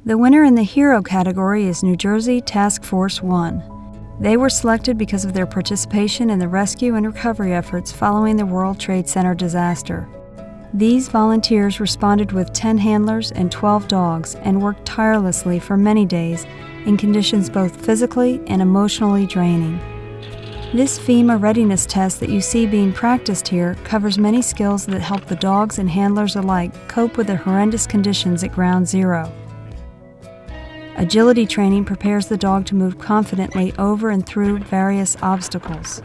The winner in the hero category is New Jersey Task Force 1. They were selected because of their participation in the rescue and recovery efforts following the World Trade Center disaster. These volunteers responded with 10 handlers and 12 dogs and worked tirelessly for many days in conditions both physically and emotionally draining. This FEMA readiness test that you see being practiced here covers many skills that help the dogs and handlers alike cope with the horrendous conditions at Ground Zero. Agility training prepares the dog to move confidently over and through various obstacles.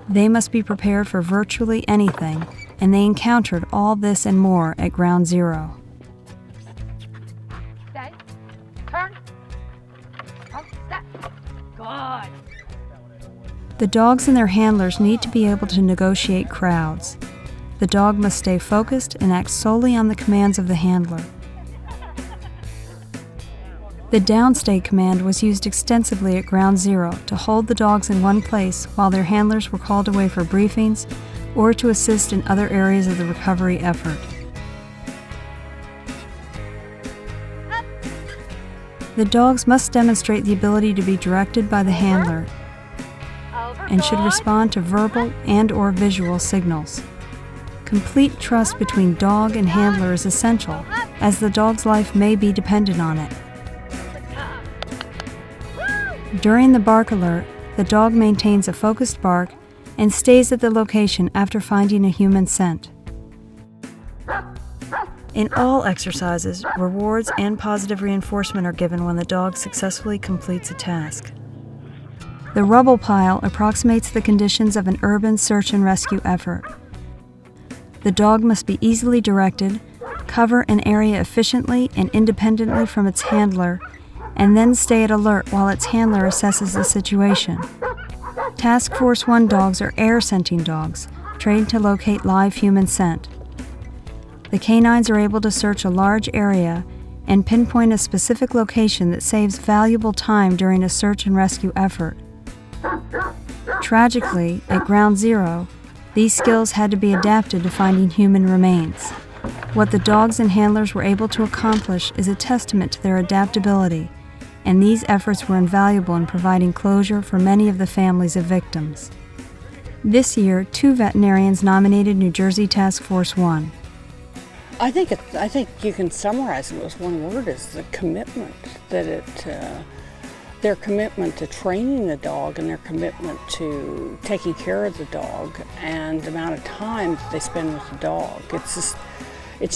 They must be prepared for virtually anything, and they encountered all this and more at Ground Zero. Stay. Turn. Come. Step. Good. The dogs and their handlers need to be able to negotiate crowds. The dog must stay focused and act solely on the commands of the handler. The downstay command was used extensively at Ground Zero to hold the dogs in one place while their handlers were called away for briefings or to assist in other areas of the recovery effort. The dogs must demonstrate the ability to be directed by the handler and should respond to verbal and/or visual signals. Complete trust between dog and handler is essential, as the dog's life may be dependent on it. During the bark alert, the dog maintains a focused bark and stays at the location after finding a human scent. In all exercises, rewards and positive reinforcement are given when the dog successfully completes a task. The rubble pile approximates the conditions of an urban search and rescue effort. The dog must be easily directed, cover an area efficiently and independently from its handler, and then stay at alert while its handler assesses the situation. Task Force 1 dogs are air-scenting dogs, trained to locate live human scent. The canines are able to search a large area and pinpoint a specific location that saves valuable time during a search and rescue effort. Tragically, at Ground Zero, these skills had to be adapted to finding human remains. What the dogs and handlers were able to accomplish is a testament to their adaptability, and these efforts were invaluable in providing closure for many of the families of victims. This year, 2 veterinarians nominated New Jersey Task Force 1. I think you can summarize it with one word: is the commitment their commitment to training the dog and their commitment to taking care of the dog and the amount of time that they spend with the dog. It's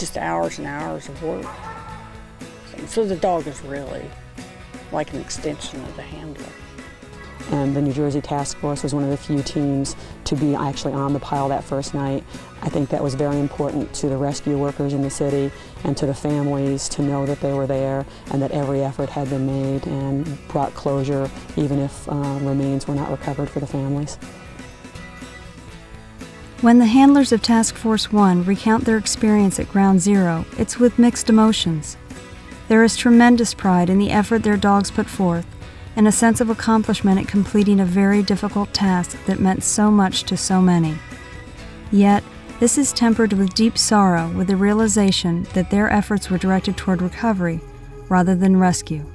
just hours and hours of work. So the dog is really like an extension of the handler. And the New Jersey Task Force was one of the few teams to be actually on the pile that first night. I think that was very important to the rescue workers in the city and to the families to know that they were there and that every effort had been made and brought closure, even if remains were not recovered for the families. When the handlers of Task Force 1 recount their experience at Ground Zero, it's with mixed emotions. There is tremendous pride in the effort their dogs put forth, and a sense of accomplishment at completing a very difficult task that meant so much to so many. Yet, this is tempered with deep sorrow with the realization that their efforts were directed toward recovery rather than rescue.